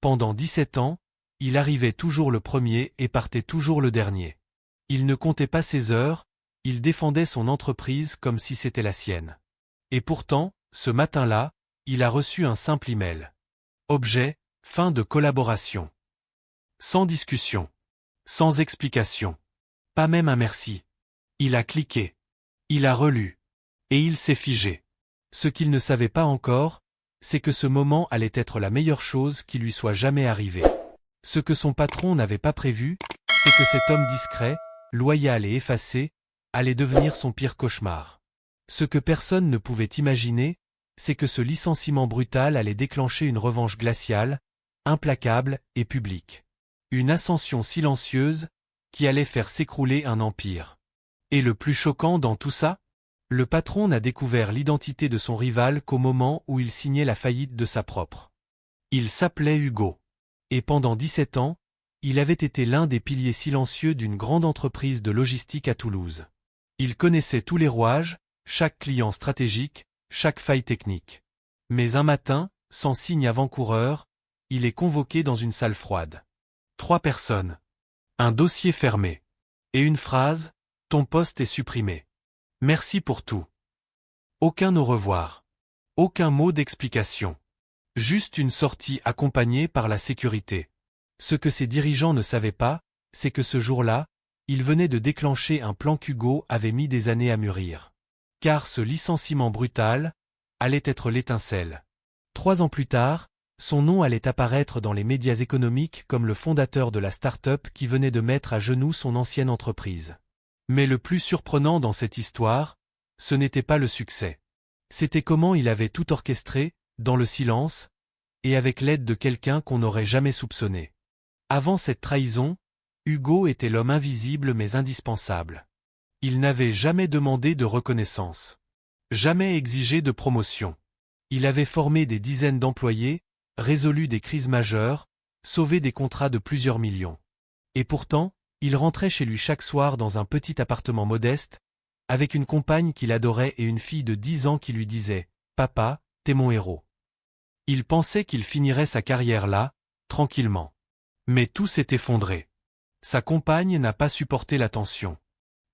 Pendant 17 ans, il arrivait toujours le premier et partait toujours le dernier. Il ne comptait pas ses heures, il défendait son entreprise comme si c'était la sienne. Et pourtant, ce matin-là, il a reçu un simple email. Objet, fin de collaboration. Sans discussion. Sans explication. Pas même un merci. Il a cliqué. Il a relu. Et il s'est figé. Ce qu'il ne savait pas encore, c'est que ce moment allait être la meilleure chose qui lui soit jamais arrivée. Ce que son patron n'avait pas prévu, c'est que cet homme discret, loyal et effacé, allait devenir son pire cauchemar. Ce que personne ne pouvait imaginer, c'est que ce licenciement brutal allait déclencher une revanche glaciale, implacable et publique. Une ascension silencieuse qui allait faire s'écrouler un empire. Et le plus choquant dans tout ça, le patron n'a découvert l'identité de son rival qu'au moment où il signait la faillite de sa propre. Il s'appelait Hugo. Et pendant 17 ans, il avait été l'un des piliers silencieux d'une grande entreprise de logistique à Toulouse. Il connaissait tous les rouages, chaque client stratégique, chaque faille technique. Mais un matin, sans signe avant-coureur, il est convoqué dans une salle froide. 3 personnes. Un dossier fermé. Et une phrase, ton poste est supprimé. Merci pour tout. Aucun au revoir. Aucun mot d'explication. Juste une sortie accompagnée par la sécurité. Ce que ses dirigeants ne savaient pas, c'est que ce jour-là, il venait de déclencher un plan qu'Hugo avait mis des années à mûrir. Car ce licenciement brutal allait être l'étincelle. 3 ans plus tard, son nom allait apparaître dans les médias économiques comme le fondateur de la start-up qui venait de mettre à genoux son ancienne entreprise. Mais le plus surprenant dans cette histoire, ce n'était pas le succès. C'était comment il avait tout orchestré, dans le silence, et avec l'aide de quelqu'un qu'on n'aurait jamais soupçonné. Avant cette trahison, Hugo était l'homme invisible mais indispensable. Il n'avait jamais demandé de reconnaissance. Jamais exigé de promotion. Il avait formé des dizaines d'employés, résolu des crises majeures, sauvé des contrats de plusieurs millions. Et pourtant, il rentrait chez lui chaque soir dans un petit appartement modeste, avec une compagne qu'il adorait et une fille de 10 ans qui lui disait « Papa, t'es mon héros ». Il pensait qu'il finirait sa carrière là, tranquillement. Mais tout s'est effondré. Sa compagne n'a pas supporté la tension.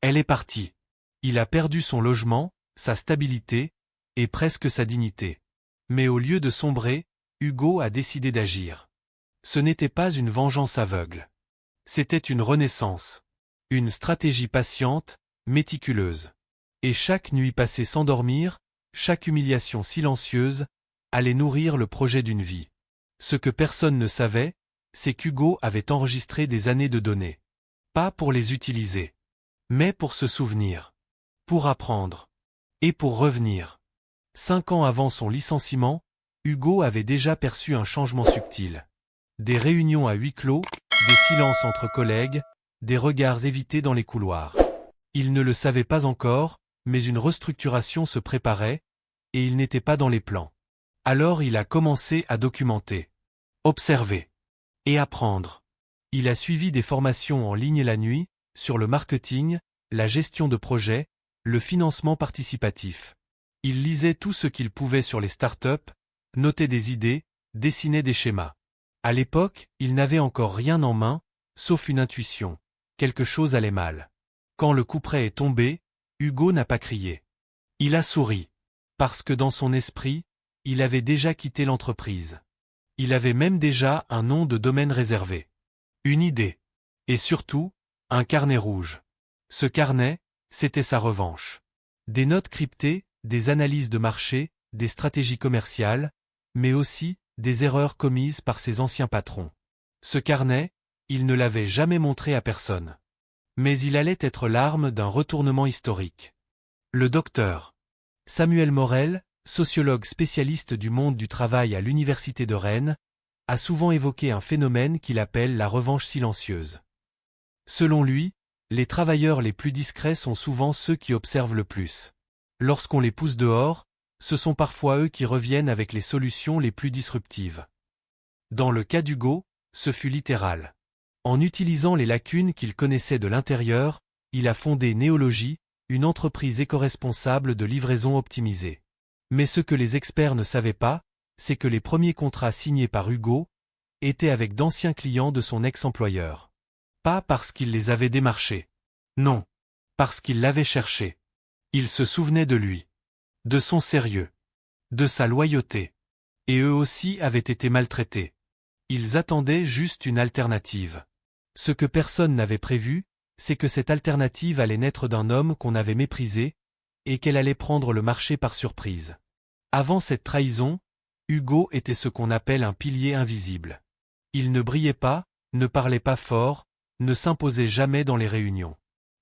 Elle est partie. Il a perdu son logement, sa stabilité, et presque sa dignité. Mais au lieu de sombrer, Hugo a décidé d'agir. Ce n'était pas une vengeance aveugle. C'était une renaissance. Une stratégie patiente, méticuleuse. Et chaque nuit passée sans dormir, chaque humiliation silencieuse, allait nourrir le projet d'une vie. Ce que personne ne savait, c'est qu'Hugo avait enregistré des années de données. Pas pour les utiliser, mais pour se souvenir. Pour apprendre. Et pour revenir. 5 ans avant son licenciement, Hugo avait déjà perçu un changement subtil. Des réunions à huis clos, des silences entre collègues, des regards évités dans les couloirs. Il ne le savait pas encore, mais une restructuration se préparait, et il n'était pas dans les plans. Alors il a commencé à documenter, observer et apprendre. Il a suivi des formations en ligne la nuit, sur le marketing, la gestion de projets, le financement participatif. Il lisait tout ce qu'il pouvait sur les startups, notait des idées, dessinait des schémas. À l'époque, il n'avait encore rien en main, sauf une intuition. Quelque chose allait mal. Quand le couperet est tombé, Hugo n'a pas crié. Il a souri. Parce que dans son esprit, il avait déjà quitté l'entreprise. Il avait même déjà un nom de domaine réservé. Une idée. Et surtout, un carnet rouge. Ce carnet, c'était sa revanche. Des notes cryptées, des analyses de marché, des stratégies commerciales, mais aussi des erreurs commises par ses anciens patrons. Ce carnet, il ne l'avait jamais montré à personne. Mais il allait être l'arme d'un retournement historique. Le docteur Samuel Morel, sociologue spécialiste du monde du travail à l'Université de Rennes, a souvent évoqué un phénomène qu'il appelle la revanche silencieuse. Selon lui, les travailleurs les plus discrets sont souvent ceux qui observent le plus. Lorsqu'on les pousse dehors, ce sont parfois eux qui reviennent avec les solutions les plus disruptives. Dans le cas d'Hugo, ce fut littéral. En utilisant les lacunes qu'il connaissait de l'intérieur, il a fondé Néologie, une entreprise éco-responsable de livraison optimisée. Mais ce que les experts ne savaient pas, c'est que les premiers contrats signés par Hugo était avec d'anciens clients de son ex-employeur. Pas parce qu'il les avait démarchés. Non. Parce qu'il l'avait cherché. Il se souvenait de lui. De son sérieux. De sa loyauté. Et eux aussi avaient été maltraités. Ils attendaient juste une alternative. Ce que personne n'avait prévu, c'est que cette alternative allait naître d'un homme qu'on avait méprisé, et qu'elle allait prendre le marché par surprise. Avant cette trahison, Hugo était ce qu'on appelle un pilier invisible. Il ne brillait pas, ne parlait pas fort, ne s'imposait jamais dans les réunions.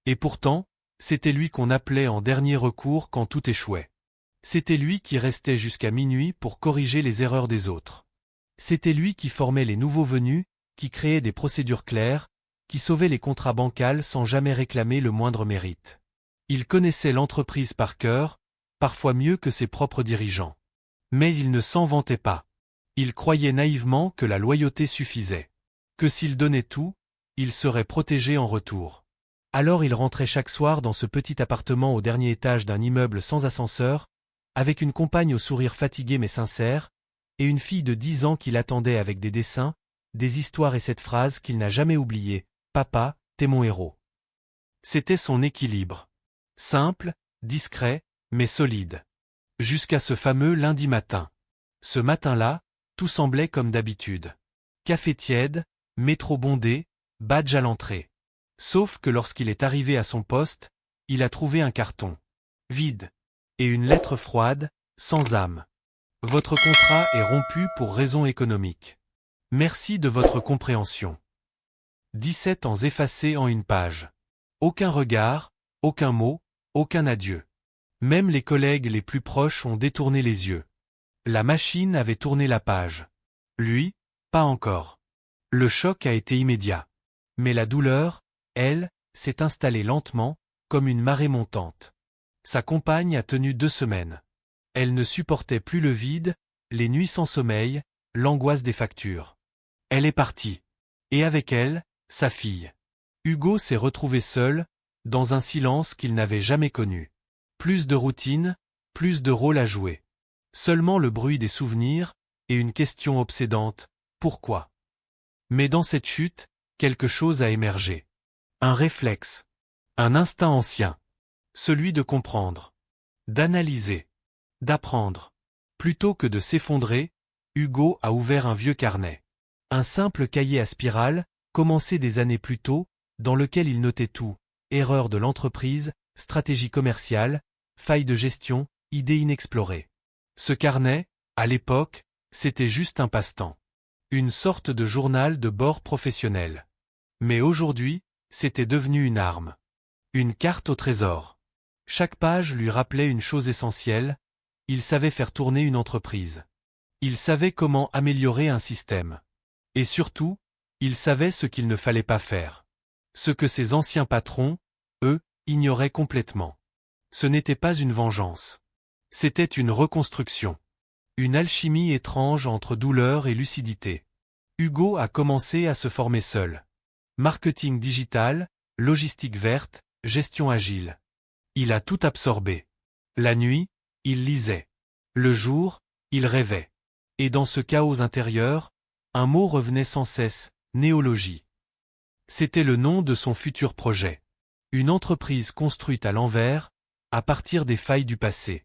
Et pourtant, c'était lui qu'on appelait en dernier recours quand tout échouait. C'était lui qui restait jusqu'à minuit pour corriger les erreurs des autres. C'était lui qui formait les nouveaux venus, qui créait des procédures claires, qui sauvait les contrats bancals sans jamais réclamer le moindre mérite. Il connaissait l'entreprise par cœur, parfois mieux que ses propres dirigeants. Mais il ne s'en vantait pas. Il croyait naïvement que la loyauté suffisait. Que s'il donnait tout, il serait protégé en retour. Alors il rentrait chaque soir dans ce petit appartement au dernier étage d'un immeuble sans ascenseur, avec une compagne au sourire fatigué mais sincère, et une fille de 10 ans qui l'attendait avec des dessins, des histoires et cette phrase qu'il n'a jamais oubliée, « Papa, t'es mon héros ». C'était son équilibre. Simple, discret, mais solide. Jusqu'à ce fameux lundi matin. Ce matin-là, tout semblait comme d'habitude. Café tiède, métro bondé, badge à l'entrée. Sauf que lorsqu'il est arrivé à son poste, il a trouvé un carton. Vide. Et une lettre froide, sans âme. Votre contrat est rompu pour raisons économiques. Merci de votre compréhension. 17 ans effacés en une page. Aucun regard, aucun mot, aucun adieu. Même les collègues les plus proches ont détourné les yeux. La machine avait tourné la page. Lui, pas encore. Le choc a été immédiat. Mais la douleur, elle, s'est installée lentement, comme une marée montante. Sa compagne a tenu 2 semaines. Elle ne supportait plus le vide, les nuits sans sommeil, l'angoisse des factures. Elle est partie. Et avec elle, sa fille. Hugo s'est retrouvé seul, dans un silence qu'il n'avait jamais connu. Plus de routine, plus de rôle à jouer. Seulement le bruit des souvenirs, et une question obsédante, pourquoi? Mais dans cette chute, quelque chose a émergé. Un réflexe. Un instinct ancien. Celui de comprendre. D'analyser. D'apprendre. Plutôt que de s'effondrer, Hugo a ouvert un vieux carnet. Un simple cahier à spirale, commencé des années plus tôt, dans lequel il notait tout. Erreurs de l'entreprise, stratégie commerciale, failles de gestion, idées inexplorées. Ce carnet, à l'époque, c'était juste un passe-temps. Une sorte de journal de bord professionnel. Mais aujourd'hui, c'était devenu une arme. Une carte au trésor. Chaque page lui rappelait une chose essentielle, il savait faire tourner une entreprise. Il savait comment améliorer un système. Et surtout, il savait ce qu'il ne fallait pas faire. Ce que ses anciens patrons, eux, ignoraient complètement. Ce n'était pas une vengeance. C'était une reconstruction. Une alchimie étrange entre douleur et lucidité. Hugo a commencé à se former seul. Marketing digital, logistique verte, gestion agile. Il a tout absorbé. La nuit, il lisait. Le jour, il rêvait. Et dans ce chaos intérieur, un mot revenait sans cesse, néologie. C'était le nom de son futur projet. Une entreprise construite à l'envers, à partir des failles du passé.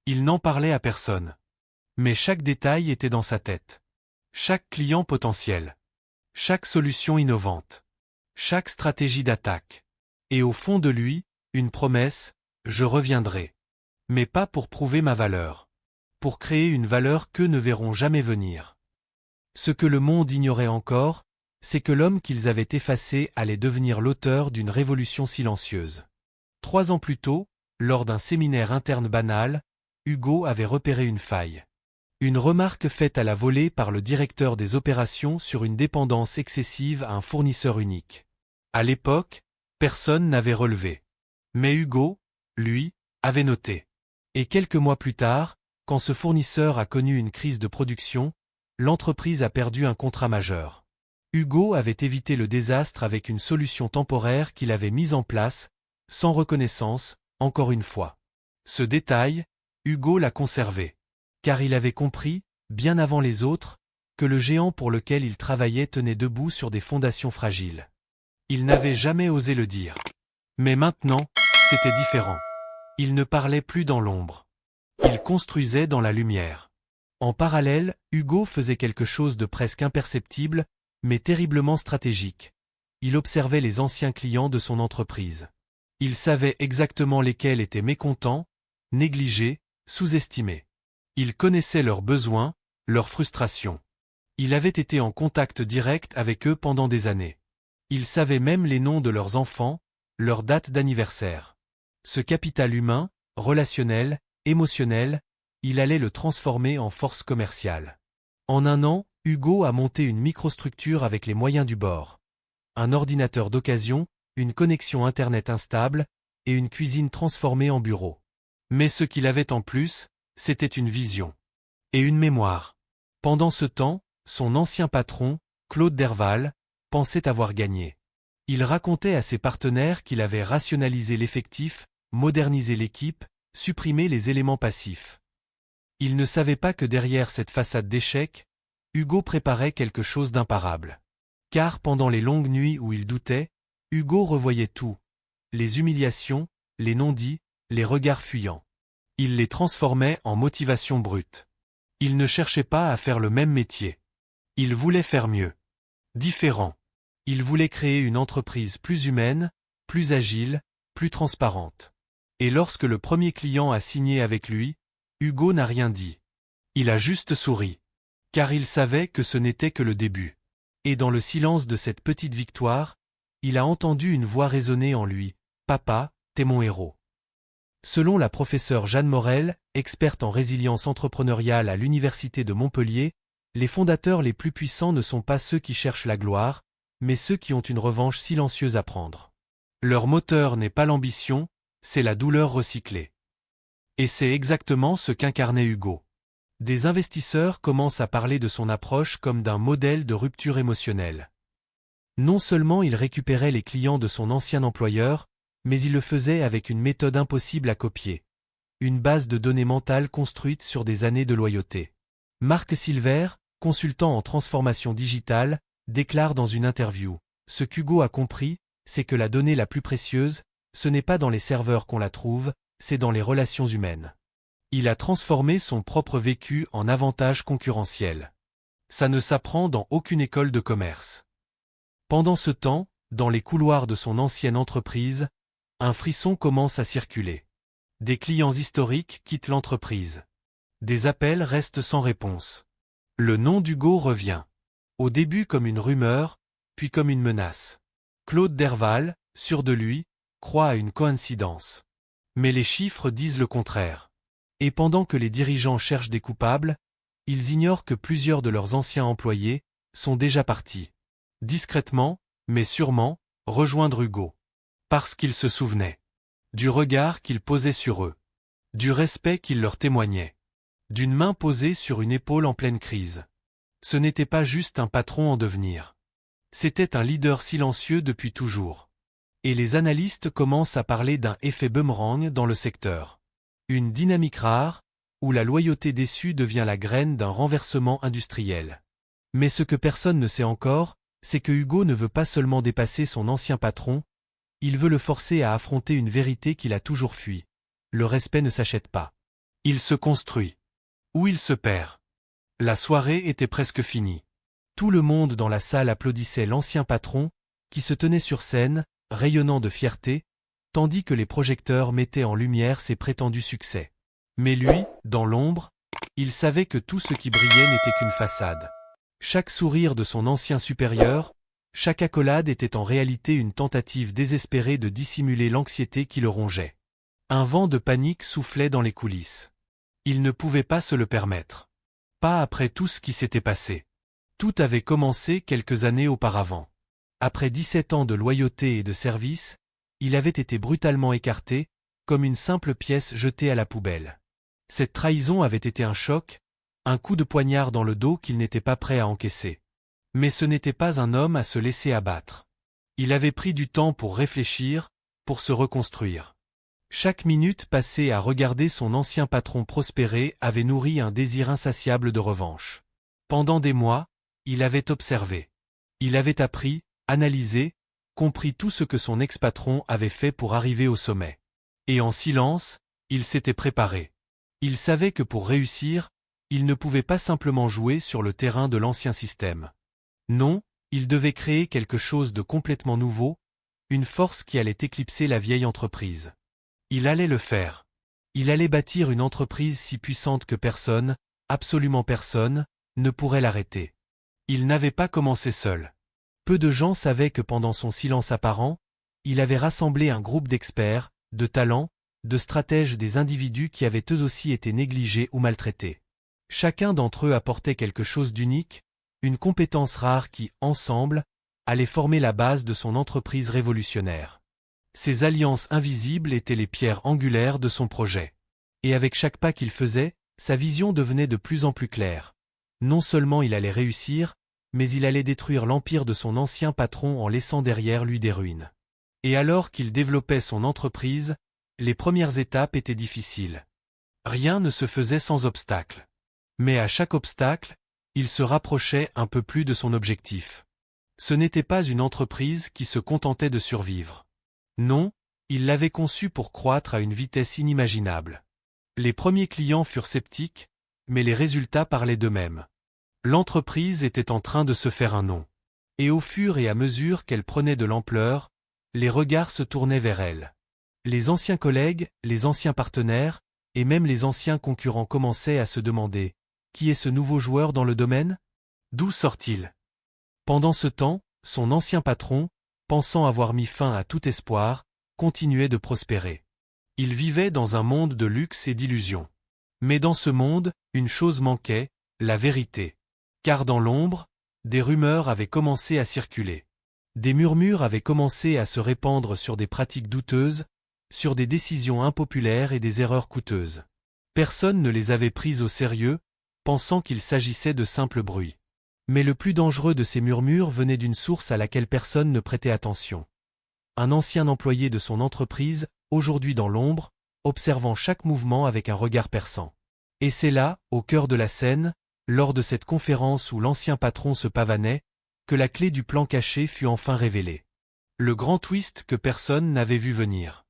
Il n'en parlait à personne. Mais chaque détail était dans sa tête. Chaque client potentiel. Chaque solution innovante. Chaque stratégie d'attaque. Et au fond de lui, une promesse, je reviendrai. Mais pas pour prouver ma valeur. Pour créer une valeur qu'eux ne verront jamais venir. Ce que le monde ignorait encore, c'est que l'homme qu'ils avaient effacé allait devenir l'auteur d'une révolution silencieuse. 3 ans plus tôt, lors d'un séminaire interne banal, Hugo avait repéré une faille. Une remarque faite à la volée par le directeur des opérations sur une dépendance excessive à un fournisseur unique. À l'époque, personne n'avait relevé. Mais Hugo, lui, avait noté. Et quelques mois plus tard, quand ce fournisseur a connu une crise de production, l'entreprise a perdu un contrat majeur. Hugo avait évité le désastre avec une solution temporaire qu'il avait mise en place, sans reconnaissance, encore une fois. Ce détail, Hugo l'a conservé. Car il avait compris, bien avant les autres, que le géant pour lequel il travaillait tenait debout sur des fondations fragiles. Il n'avait jamais osé le dire. Mais maintenant, c'était différent. Il ne parlait plus dans l'ombre. Il construisait dans la lumière. En parallèle, Hugo faisait quelque chose de presque imperceptible, mais terriblement stratégique. Il observait les anciens clients de son entreprise. Il savait exactement lesquels étaient mécontents, négligés, sous-estimés. Il connaissait leurs besoins, leurs frustrations. Il avait été en contact direct avec eux pendant des années. Il savait même les noms de leurs enfants, leurs dates d'anniversaire. Ce capital humain, relationnel, émotionnel, il allait le transformer en force commerciale. En un an, Hugo a monté une microstructure avec les moyens du bord. Un ordinateur d'occasion, une connexion Internet instable, et une cuisine transformée en bureau. Mais ce qu'il avait en plus, c'était une vision. Et une mémoire. Pendant ce temps, son ancien patron, Claude Derval, pensait avoir gagné. Il racontait à ses partenaires qu'il avait rationalisé l'effectif, modernisé l'équipe, supprimé les éléments passifs. Il ne savait pas que derrière cette façade d'échec, Hugo préparait quelque chose d'imparable. Car pendant les longues nuits où il doutait, Hugo revoyait tout. Les humiliations, les non-dits, les regards fuyants. Il les transformait en motivation brute. Il ne cherchait pas à faire le même métier. Il voulait faire mieux. Différent. Il voulait créer une entreprise plus humaine, plus agile, plus transparente. Et lorsque le premier client a signé avec lui, Hugo n'a rien dit. Il a juste souri. Car il savait que ce n'était que le début. Et dans le silence de cette petite victoire, il a entendu une voix résonner en lui. « Papa, t'es mon héros ». Selon la professeure Jeanne Morel, experte en résilience entrepreneuriale à l'Université de Montpellier, les fondateurs les plus puissants ne sont pas ceux qui cherchent la gloire, mais ceux qui ont une revanche silencieuse à prendre. Leur moteur n'est pas l'ambition, c'est la douleur recyclée. Et c'est exactement ce qu'incarnait Hugo. Des investisseurs commencent à parler de son approche comme d'un modèle de rupture émotionnelle. Non seulement il récupérait les clients de son ancien employeur, mais il le faisait avec une méthode impossible à copier. Une base de données mentales construite sur des années de loyauté. Marc Silver, consultant en transformation digitale, déclare dans une interview « Ce qu'Hugo a compris, c'est que la donnée la plus précieuse, ce n'est pas dans les serveurs qu'on la trouve, c'est dans les relations humaines. » Il a transformé son propre vécu en avantage concurrentiel. Ça ne s'apprend dans aucune école de commerce. Pendant ce temps, dans les couloirs de son ancienne entreprise, un frisson commence à circuler. Des clients historiques quittent l'entreprise. Des appels restent sans réponse. Le nom d'Hugo revient. Au début comme une rumeur, puis comme une menace. Claude Derval, sûr de lui, croit à une coïncidence. Mais les chiffres disent le contraire. Et pendant que les dirigeants cherchent des coupables, ils ignorent que plusieurs de leurs anciens employés sont déjà partis. Discrètement, mais sûrement, rejoindre Hugo. Parce qu'ils se souvenaient. Du regard qu'il posait sur eux. Du respect qu'il leur témoignait. D'une main posée sur une épaule en pleine crise. Ce n'était pas juste un patron en devenir. C'était un leader silencieux depuis toujours. Et les analystes commencent à parler d'un effet boomerang dans le secteur. Une dynamique rare, où la loyauté déçue devient la graine d'un renversement industriel. Mais ce que personne ne sait encore, c'est que Hugo ne veut pas seulement dépasser son ancien patron, il veut le forcer à affronter une vérité qu'il a toujours fui. Le respect ne s'achète pas. Il se construit. Ou il se perd. La soirée était presque finie. Tout le monde dans la salle applaudissait l'ancien patron, qui se tenait sur scène, rayonnant de fierté, tandis que les projecteurs mettaient en lumière ses prétendus succès. Mais lui, dans l'ombre, il savait que tout ce qui brillait n'était qu'une façade. Chaque sourire de son ancien supérieur, chaque accolade était en réalité une tentative désespérée de dissimuler l'anxiété qui le rongeait. Un vent de panique soufflait dans les coulisses. Il ne pouvait pas se le permettre. Pas après tout ce qui s'était passé. Tout avait commencé quelques années auparavant. Après 17 ans de loyauté et de service, il avait été brutalement écarté, comme une simple pièce jetée à la poubelle. Cette trahison avait été un choc, un coup de poignard dans le dos qu'il n'était pas prêt à encaisser. Mais ce n'était pas un homme à se laisser abattre. Il avait pris du temps pour réfléchir, pour se reconstruire. Chaque minute passée à regarder son ancien patron prospérer avait nourri un désir insatiable de revanche. Pendant des mois, il avait observé. Il avait appris, analysé, compris tout ce que son ex-patron avait fait pour arriver au sommet. Et en silence, il s'était préparé. Il savait que pour réussir, il ne pouvait pas simplement jouer sur le terrain de l'ancien système. Non, il devait créer quelque chose de complètement nouveau, une force qui allait éclipser la vieille entreprise. Il allait le faire. Il allait bâtir une entreprise si puissante que personne, absolument personne, ne pourrait l'arrêter. Il n'avait pas commencé seul. Peu de gens savaient que pendant son silence apparent, il avait rassemblé un groupe d'experts, de talents, de stratèges, des individus qui avaient eux aussi été négligés ou maltraités. Chacun d'entre eux apportait quelque chose d'unique, une compétence rare qui, ensemble, allait former la base de son entreprise révolutionnaire. Ces alliances invisibles étaient les pierres angulaires de son projet. Et avec chaque pas qu'il faisait, sa vision devenait de plus en plus claire. Non seulement il allait réussir, mais il allait détruire l'empire de son ancien patron en laissant derrière lui des ruines. Et alors qu'il développait son entreprise, les premières étapes étaient difficiles. Rien ne se faisait sans obstacle. Mais à chaque obstacle, il se rapprochait un peu plus de son objectif. Ce n'était pas une entreprise qui se contentait de survivre. Non, il l'avait conçue pour croître à une vitesse inimaginable. Les premiers clients furent sceptiques, mais les résultats parlaient d'eux-mêmes. L'entreprise était en train de se faire un nom. Et au fur et à mesure qu'elle prenait de l'ampleur, les regards se tournaient vers elle. Les anciens collègues, les anciens partenaires, et même les anciens concurrents commençaient à se demander « Qui est ce nouveau joueur dans le domaine ? D'où sort-il » Pendant ce temps, son ancien patron, pensant avoir mis fin à tout espoir, continuait de prospérer. Il vivait dans un monde de luxe et d'illusions. Mais dans ce monde, une chose manquait, la vérité. Car dans l'ombre, des rumeurs avaient commencé à circuler. Des murmures avaient commencé à se répandre sur des pratiques douteuses, sur des décisions impopulaires et des erreurs coûteuses. Personne ne les avait prises au sérieux, pensant qu'il s'agissait de simples bruits. Mais le plus dangereux de ces murmures venait d'une source à laquelle personne ne prêtait attention. Un ancien employé de son entreprise, aujourd'hui dans l'ombre, observant chaque mouvement avec un regard perçant. Et c'est là, au cœur de la scène, lors de cette conférence où l'ancien patron se pavanait, que la clé du plan caché fut enfin révélée. Le grand twist que personne n'avait vu venir.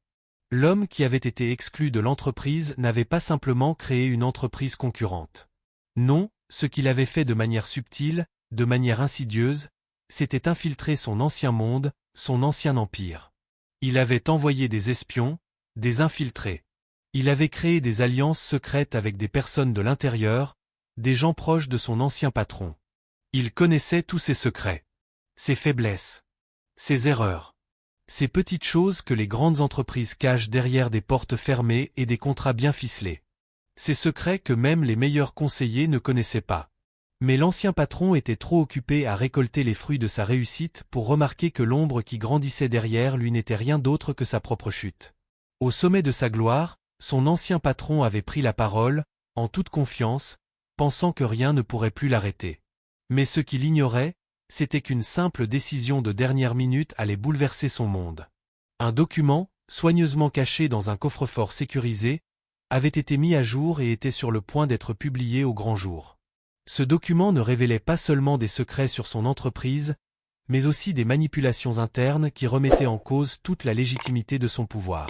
L'homme qui avait été exclu de l'entreprise n'avait pas simplement créé une entreprise concurrente. Non, ce qu'il avait fait de manière subtile, de manière insidieuse, c'était infiltrer son ancien monde, son ancien empire. Il avait envoyé des espions, des infiltrés. Il avait créé des alliances secrètes avec des personnes de l'intérieur, des gens proches de son ancien patron. Il connaissait tous ses secrets, ses faiblesses, ses erreurs, ces petites choses que les grandes entreprises cachent derrière des portes fermées et des contrats bien ficelés. Ces secrets que même les meilleurs conseillers ne connaissaient pas. Mais l'ancien patron était trop occupé à récolter les fruits de sa réussite pour remarquer que l'ombre qui grandissait derrière lui n'était rien d'autre que sa propre chute. Au sommet de sa gloire, son ancien patron avait pris la parole, en toute confiance, pensant que rien ne pourrait plus l'arrêter. Mais ce qu'il ignorait, c'était qu'une simple décision de dernière minute allait bouleverser son monde. Un document, soigneusement caché dans un coffre-fort sécurisé, avait été mis à jour et était sur le point d'être publié au grand jour. Ce document ne révélait pas seulement des secrets sur son entreprise, mais aussi des manipulations internes qui remettaient en cause toute la légitimité de son pouvoir.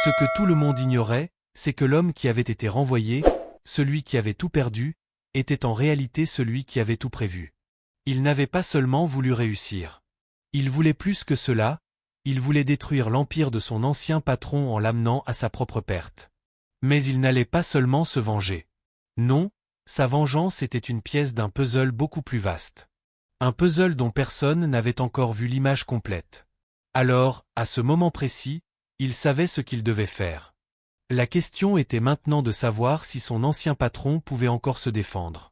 Ce que tout le monde ignorait, c'est que l'homme qui avait été renvoyé, celui qui avait tout perdu, était en réalité celui qui avait tout prévu. Il n'avait pas seulement voulu réussir. Il voulait plus que cela, il voulait détruire l'empire de son ancien patron en l'amenant à sa propre perte. Mais il n'allait pas seulement se venger. Non, sa vengeance était une pièce d'un puzzle beaucoup plus vaste. Un puzzle dont personne n'avait encore vu l'image complète. Alors, à ce moment précis, il savait ce qu'il devait faire. La question était maintenant de savoir si son ancien patron pouvait encore se défendre.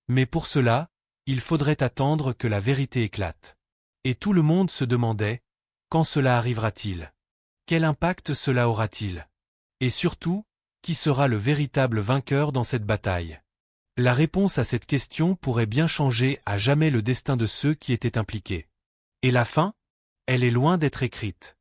Mais pour cela, il faudrait attendre que la vérité éclate. Et tout le monde se demandait, quand cela arrivera-t-il? Quel impact cela aura-t-il? Et surtout, qui sera le véritable vainqueur dans cette bataille? La réponse à cette question pourrait bien changer à jamais le destin de ceux qui étaient impliqués. Et la fin? Elle est loin d'être écrite.